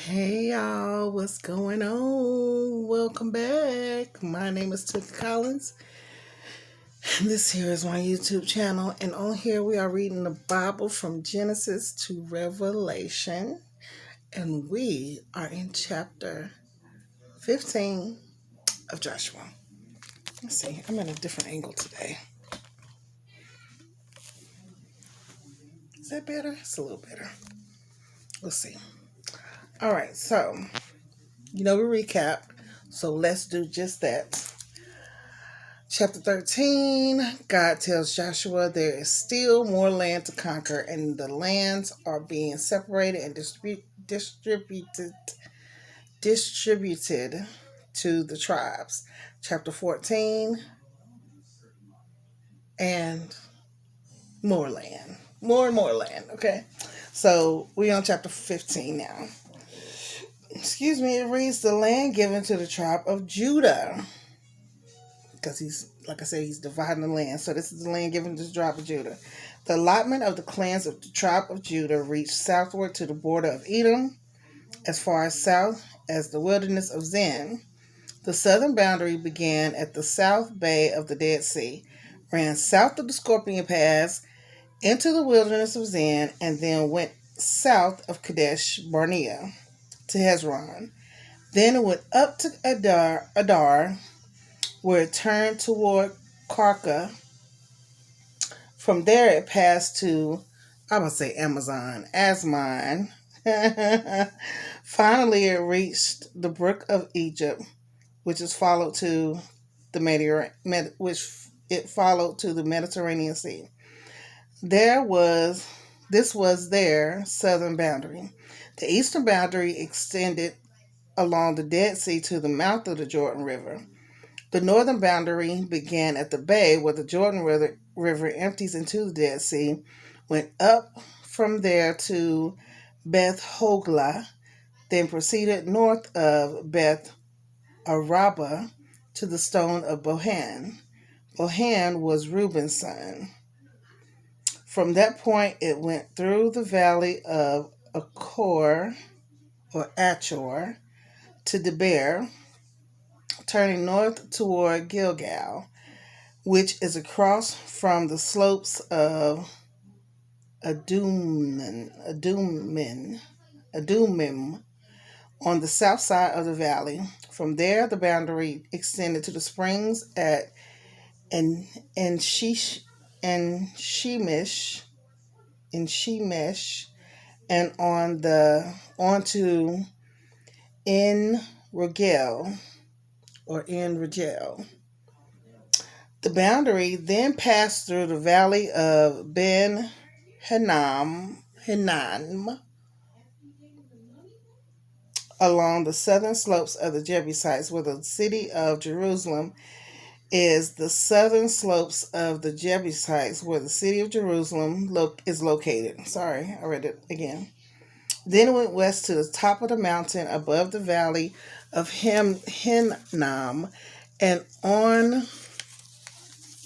Hey y'all, what's going on? Welcome back. My name is Tiff Collins. This here is my YouTube channel, and on here we are reading the Bible from Genesis to Revelation, and we are in chapter 15 of Joshua. Let's see, I'm at a different angle today. Is that better? It's a little better. We'll see. All right, so we recap, so let's do just that. Chapter 13, God tells Joshua there is still more land to conquer, and the lands are being separated and distributed to the tribes. Chapter 14, and more land. More and more land, okay? So we on chapter 15 now. Excuse me, it reads the land given to the tribe of Judah. Because he's dividing the land. So this is the land given to the tribe of Judah. The allotment of the clans of the tribe of Judah reached southward to the border of Edom, as far as south as the wilderness of Zin. The southern boundary began at the south bay of the Dead Sea, ran south of the Scorpion Pass into the wilderness of Zin, and then went south of Kadesh Barnea to Hezron. Then it went up to Adar, where it turned toward Karka. From there it passed to, I would say Asmon. Finally it reached the brook of Egypt, which followed to the Mediterranean Sea. This was their southern boundary. The eastern boundary extended along the Dead Sea to the mouth of the Jordan River. The northern boundary began at the bay where the Jordan River empties into the Dead Sea, went up from there to Beth Hogla, then proceeded north of Beth Araba to the stone of Bohan. Bohan was Reuben's son. From that point, it went through the valley of Achor to Deber, turning north toward Gilgal, which is across from the slopes of Adumim on the south side of the valley. From there, the boundary extended to the springs at Shemesh, and onto En Rogel. The boundary then passed through the valley of Ben Hinnom along the southern slopes of the Jebusites, where the city of Jerusalem is the southern slopes of the Jebusites, where the city of Jerusalem is located. Sorry, I read it again. Then it went west to the top of the mountain above the valley of Hinnom, and on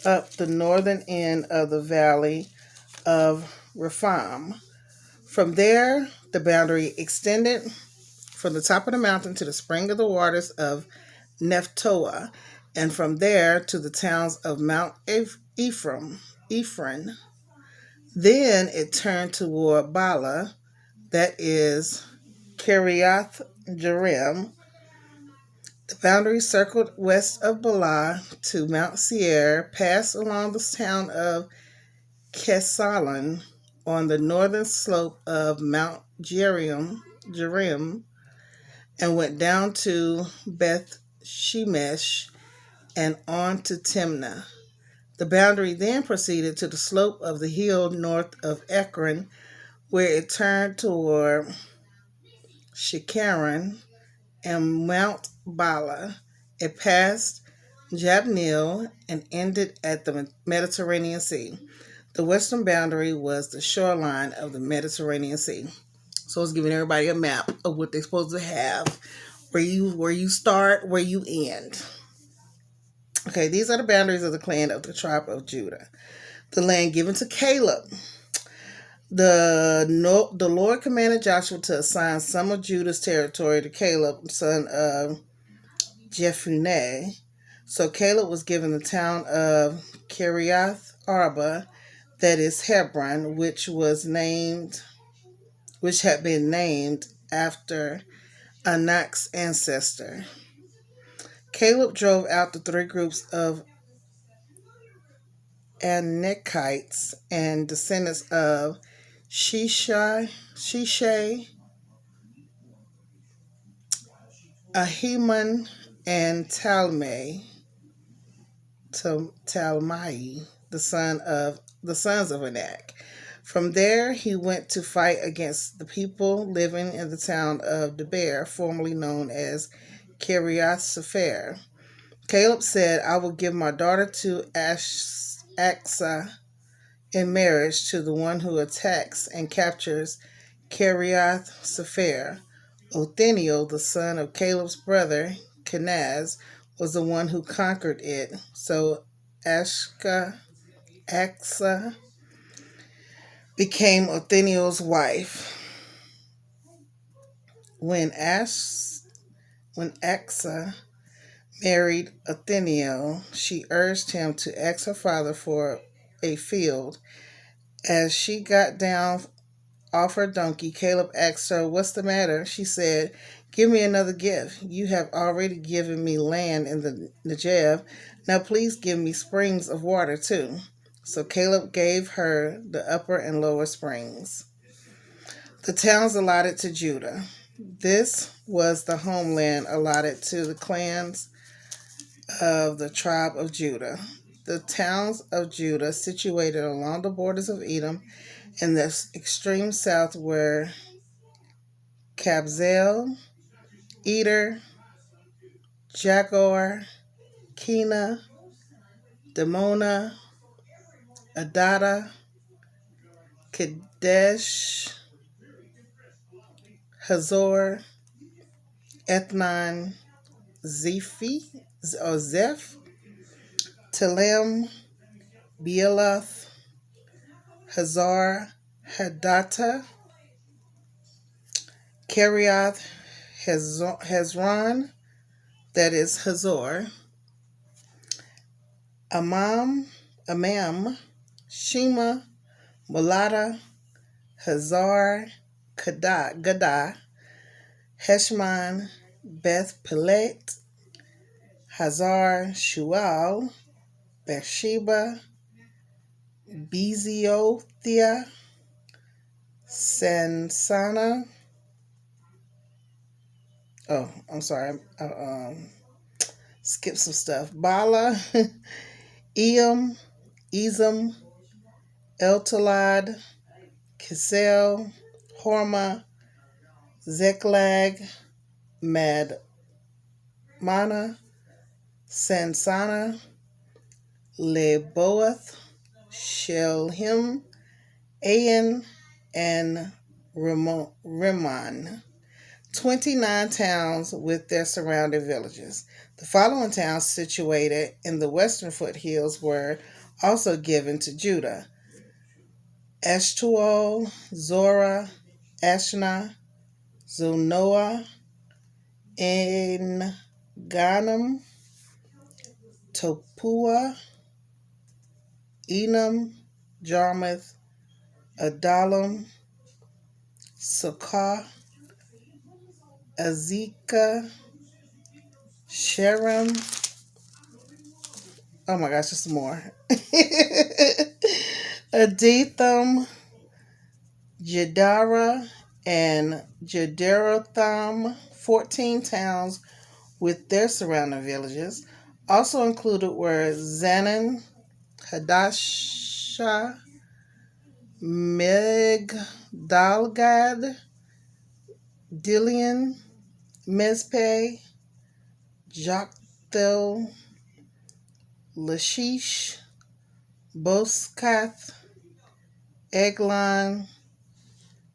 up the northern end of the valley of Rephaim. From there, the boundary extended from the top of the mountain to the spring of the waters of Nephtoah, and from there to the towns of Mount Ephraim. Then it turned toward Bala, that is Kiriath Jearim. The boundary circled west of Bala to Mount Seir, passed along the town of Kesalon on the northern slope of Mount Jearim, and went down to Beth Shemesh and on to Timnah. The boundary then proceeded to the slope of the hill north of Ekron, where it turned toward Shekaron and Mount Bala. It passed Jabneel and ended at the Mediterranean Sea. The western boundary was the shoreline of the Mediterranean Sea. So it's giving everybody a map of what they're supposed to have, where you start, where you end. Okay, these are the boundaries of the clan of the tribe of Judah. The land given to Caleb. The Lord commanded Joshua to assign some of Judah's territory to Caleb, son of Jephunneh. So Caleb was given the town of Kiriath Arba, that is Hebron, which had been named after Anak's ancestor. Caleb drove out the three groups of Anakites and descendants of Shishai, Ahiman, and Talmai, the sons of Anak. From there, he went to fight against the people living in the town of Debir, formerly known as Kiriath Sefer. Caleb said, "I will give my daughter to Aksa in marriage to the one who attacks and captures Kiriath Sefer." Othniel, the son of Caleb's brother Kenaz, was the one who conquered it. So Aksa became Othniel's wife. When Aksa married Othniel, she urged him to ask her father for a field. As she got down off her donkey, Caleb asked her, "What's the matter?" She said, "Give me another gift. You have already given me land in the Negev. Now please give me springs of water too." So Caleb gave her the upper and lower springs. The towns allotted to Judah. This was the homeland allotted to the clans of the tribe of Judah. The towns of Judah situated along the borders of Edom in the extreme south were Kabzeel, Eder, Jagur, Kena, Dimona, Adada, Kadesh, Hazor, Ethnon, Zeph, Telem, Bealoth, Hazar, Hadattah, Kiriath, Hezron, that is Hazor, Amam, Shema, Molada, Hazar, Gadah, Heshmon, Beth Pelet, Hazar Shual, Beersheba, Beziothia, Sansana. Oh, I'm sorry. I skipped some stuff. Bala, Eam, Ezem, Eltalad, Kisel, Horma, Zeklag, Madmana, Sansana, Leboath, Shelhim, Ain, and Rimmon. 29 towns with their surrounding villages. The following towns situated in the western foothills were also given to Judah: Eshtaol, Zorah, Ashna, Zonoah, En-Ganim, Topua, Enam, Jarmuth, Adullam, Sukkah, Azekah, Sherem. Oh my gosh, there's more. Aditham, Jedara, and Jederotham, 14 towns with their surrounding villages. Also included were Zanan, Hadashah, Migdalgad, Dilian, Mizpeh, Jokthel, Lachish, Boskath, Eglon,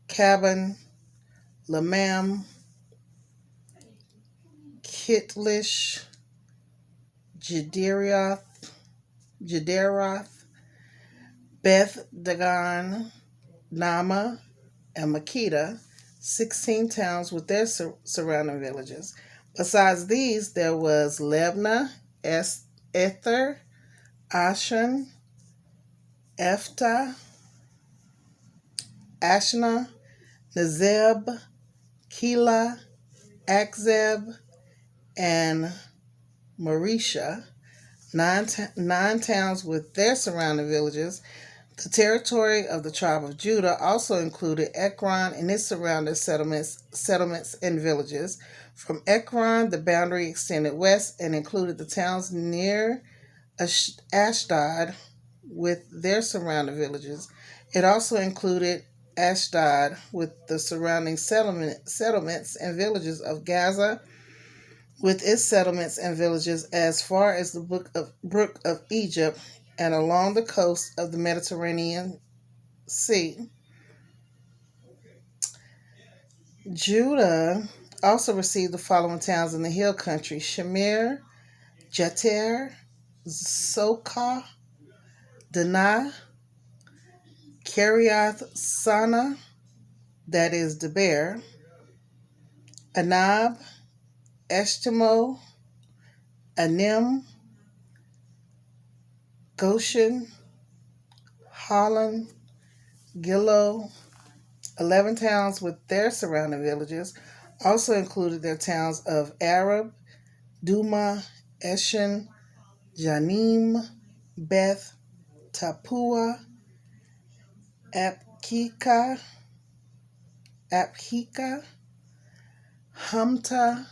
Caban, Lamam, Kitlish, Jederoth, Beth Dagon, Nama, and Makeda, 16 towns with their surrounding villages. Besides these, there was Lebna, Ether, Ashan, Ephta, Ashna, Nezeb, Keilah, Akzeb, and Marisha, nine towns with their surrounding villages. The territory of the tribe of Judah also included Ekron and its surrounding settlements and villages. From Ekron, the boundary extended west and included the towns near Ashdod with their surrounding villages. It also included Ashdod with the surrounding settlements and villages of Gaza with its settlements and villages as far as the Brook of Egypt and along the coast of the Mediterranean Sea. Judah also received the following towns in the hill country: Shamir, Jatir, Sokah, Danah, Kiriath Sana, that is Deber, Anab, Eshtemo, Anim, Goshen, Holland, Gilo. 11 towns with their surrounding villages also included their towns of Arab, Duma, Eshen, Janim, Beth, Tapua, Apkika, Humta,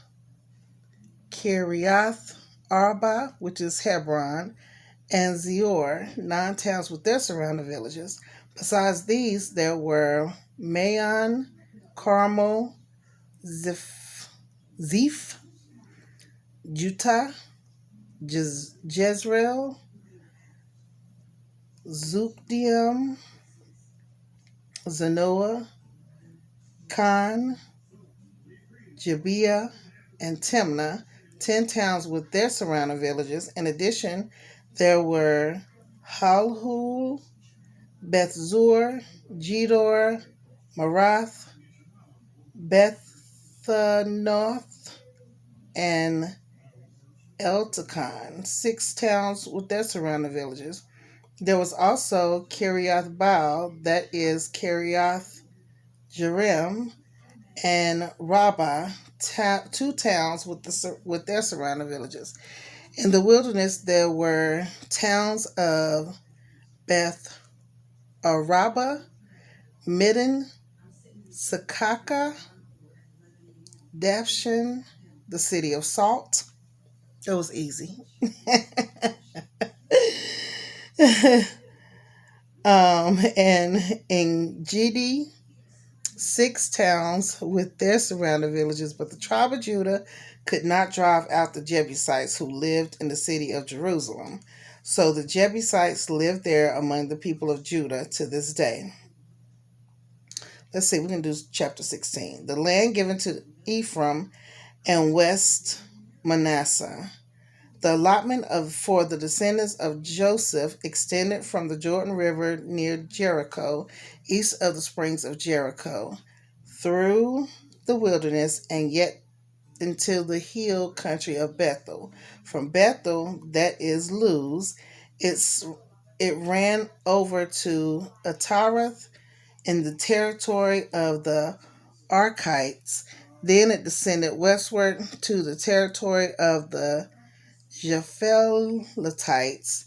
Kiriath Arba, which is Hebron, and Zior, 9 towns with their surrounding villages. Besides these, there were Maon, Carmel, Ziph, Juttah, Jezreel, Zukdium, Zanoah, Khan, Gibeah, and Timnah, 10 towns with their surrounding villages. In addition, there were Halhul, Beth-zur, Gedor, Marath, Bethanoth, and Eltekon, 6 towns with their surrounding villages. There was also Kiriath Baal, that is Kiriath Jearim, and Rabbah, 2 towns with their surrounding villages. In the wilderness, there were towns of Beth Araba, Midden, Sakaka, Dafshin, the city of salt. It was easy. And in Gedi, 6 towns with their surrounding villages, but the tribe of Judah could not drive out the Jebusites who lived in the city of Jerusalem. So the Jebusites lived there among the people of Judah to this day. Let's see, we can do chapter 16. The land given to Ephraim and West Manasseh. The allotment for the descendants of Joseph extended from the Jordan River near Jericho, east of the springs of Jericho, through the wilderness and yet into the hill country of Bethel. From Bethel, that is Luz, it ran over to Ataroth in the territory of the Archites. Then it descended westward to the territory of the Japheletites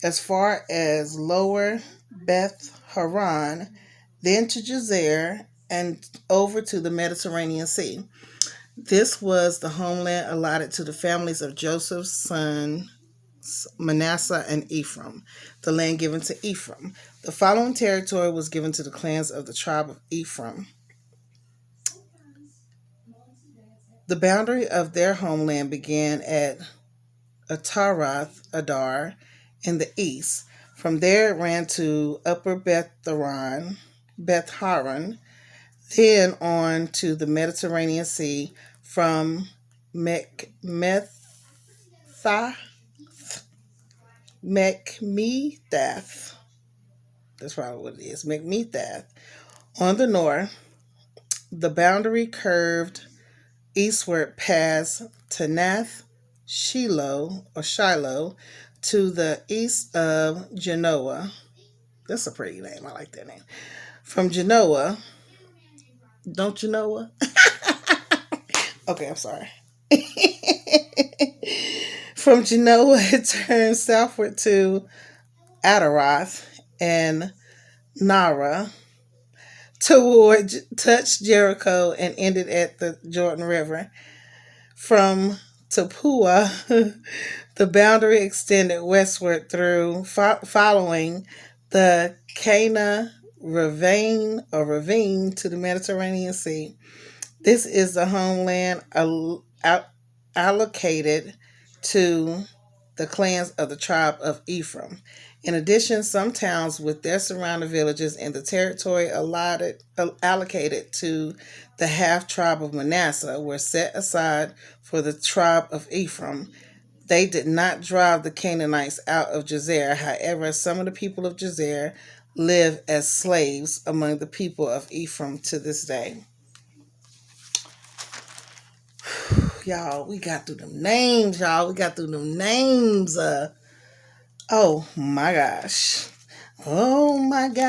as far as lower Beth Haran, then to Jazer, and over to the Mediterranean Sea. This was the homeland allotted to the families of Joseph's sons Manasseh and Ephraim, the land given to Ephraim. The following territory was given to the clans of the tribe of Ephraim. The boundary of their homeland began at Ataroth Adar in the east. From there it ran to Upper Beth Haran, then on to the Mediterranean Sea from Mechmetath, That's probably what it is. Macmetath. On the north, the boundary curved eastward past Tanath, Shiloh, to the east of Genoa. That's a pretty name. I like that name. From Genoa, don't you know? Okay, I'm sorry. From Genoa, it turns southward to Adaroth and Nara toward touched Jericho and ended at the Jordan River. From Tapua, the boundary extended westward through following the Cana ravine to the Mediterranean Sea. This is the homeland allocated to the clans of the tribe of Ephraim. In addition, some towns with their surrounding villages in the territory allocated to the half tribe of Manasseh were set aside for the tribe of Ephraim. They did not drive the Canaanites out of Jazer. However, some of the people of Jazer live as slaves among the people of Ephraim to this day. Y'all, we got through them names, y'all. We got through them names. Oh my gosh. Oh my gosh.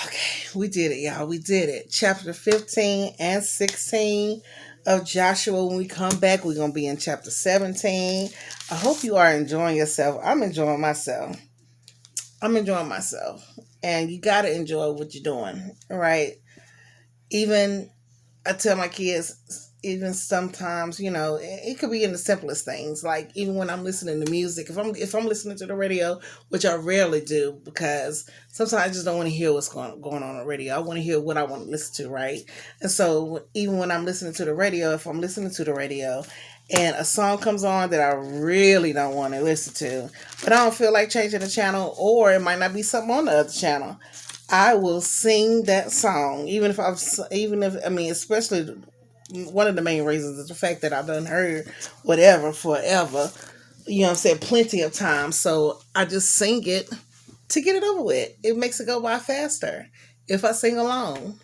Okay, we did it, y'all. We did it. Chapter 15 and 16 of Joshua. When we come back, we're going to be in chapter 17. I hope you are enjoying yourself. I'm enjoying myself. And you got to enjoy what you're doing, right? Even, I tell my kids, even sometimes, it could be in the simplest things. Like even when I'm listening to music, if I'm listening to the radio, which I rarely do, because sometimes I just don't want to hear what's going on the radio. I want to hear what I want to listen to, right? And so even when I'm listening to the radio, if I'm listening to the radio and a song comes on that I really don't want to listen to, but I don't feel like changing the channel, or it might not be something on the other channel, I will sing that song, especially one of the main reasons is the fact that I've done heard whatever forever, plenty of times. So I just sing it to get it over with. It makes it go by faster if I sing along.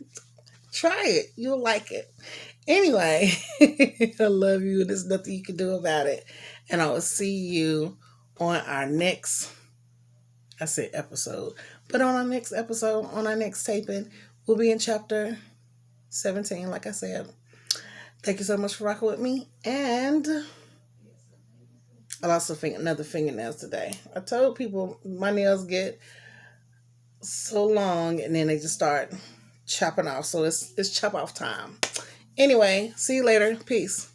Try it. You'll like it. Anyway, I love you and there's nothing you can do about it. And I will see you on our next, I said episode, but on our next episode, on our next taping, we'll be in chapter 17, like I said. Thank you so much for rocking with me. And I lost another fingernails today. I told people my nails get so long and then they just start chopping off. So it's chop off time. Anyway, see you later. Peace.